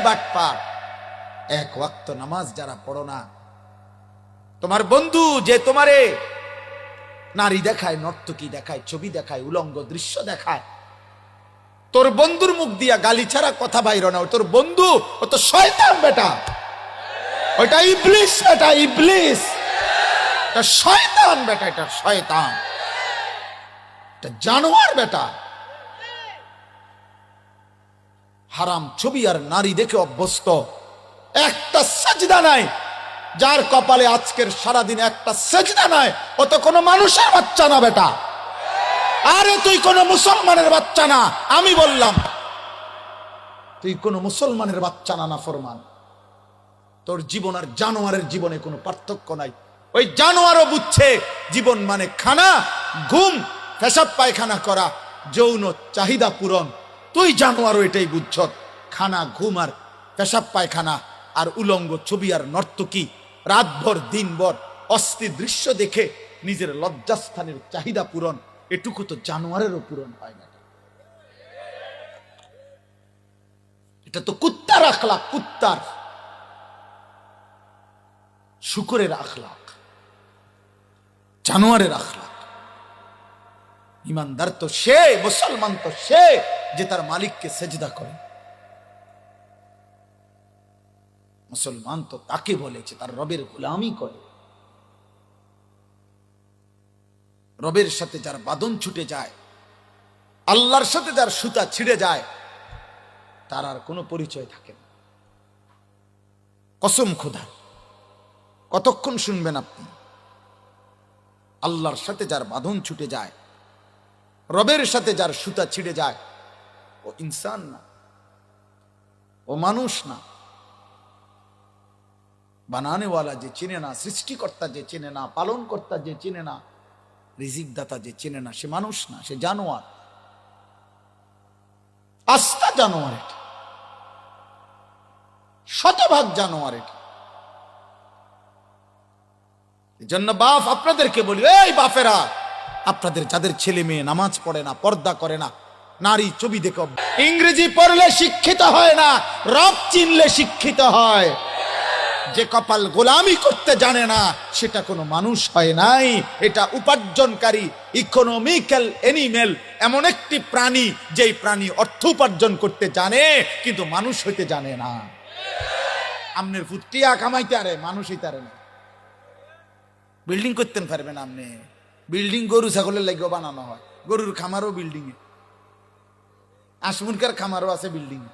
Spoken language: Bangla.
বাটপার। এক ওয়াক্ত নামাজ যারা পড়ো না, তোমার বন্ধু যে তোমারে নারী দেখায়, নর্তকী দেখায়, ছবি দেখায়, উলঙ্গ দৃশ্য দেখায়, তোর বন্ধুর মুখ দিয়া গালি ছাড়া কথা বাইর না। তোর বন্ধু ও তো শয়তান বেটা, ওইটা ইবলিস, এটা ইবলিস, এটা শয়তান বেটা, এটা শয়তান, এটা জানোয়ার বেটা। হারাম ছবি আর নারী দেখে অভ্যস্ত। একটা সাজদা নাই যার কপালে আজকের সারাদিন একটা সাজদা নাই, ও তো কোনো মানুষের বাচ্চা না বেটা। আরে তুই কোনো মুসলমানের বাচ্চা না, আমি বললাম তুই কোনো মুসলমানের বাচ্চা না, নাফরমান। তোর জীবন আর জানোয়ারের জীবনে কোনো পার্থক্য নাই। ওই জানোয়ারও বুঝছে জীবন মানে খানা, ঘুম, পেশাব পায়খানা করা, যৌন চাহিদা পূরণ। তুই জানোয়ারও এটাই বুঝছ, খানা, ঘুম আর পেশাব পায়খানা আর উলঙ্গ ছবি আর নর্তকী, রাতভর দিনভর অস্থির দৃশ্য দেখে নিজের লজ্জাস্থানের চাহিদা পূরণ, এটুকু তো জানোয়ারেরও পূরণ হয় না। এটা তো কুত্তার আখলাক, কুত্তার, শুকরের আখলাক, জানোয়ারের আখলাক। ইমানদার তো সে, মুসলমান তো সে যে তার মালিককে সেজদা করে। মুসলমান তো তাকে বলেছে তার রবের গোলামি করে। রবের সাথে যার বাঁধন ছুটে যায়, আল্লাহর সাথে যার সুতা ছিঁড়ে যায়, তার আর কোনো পরিচয় থাকে না। কসম খোদার, কতক্ষণ শুনবেন আপনি? আল্লাহর সাথে যার বাঁধন ছুটে যায়, রবের সাথে যার সুতা ছিঁড়ে যায়, ও ইনসান না, ও মানুষ না। বানানেওয়ালা যে চিনে না, সৃষ্টিকর্তা যে চিনে না, পালন কর্তা যে চিনে না, রিজিক দাতা যে চিনে না, সে মানুষ না, সে জানোয়ার, আস্তা জানোয়ার। এটা শতভাগ জানোয়ার। এটা এই জন্য বাপ আপনাদেরকে বলি, এই বাপেরা, আপনাদের যাদের ছেলে মেয়ে নামাজ পড়ে না, পর্দা করে না, নারী ছবি দেখো, ইংরেজি পড়লে শিক্ষিত হয় না, রব চিনলে শিক্ষিত হয়। যে কপাল গোলামি করতে জানে না সেটা কোনো মানুষ হয় নাই। এটা উপার্জনকারী ইকোনমিক্যাল এনিমেল, এমন একটি প্রাণী যেই প্রাণী অর্থ উপার্জন করতে জানে কিন্তু মানুষ হইতে জানে না। আমনের ফুটিয়া কামাইতে আরে, মানুষ হইতে আরে না। বিল্ডিং করতে পারবেন আপনি? বিল্ডিং গরু ছাগলের লাগিও বানানো হয়, গরুর খামারও বিল্ডিং এ, আসমুনকার খামারও আছে বিল্ডিং এ।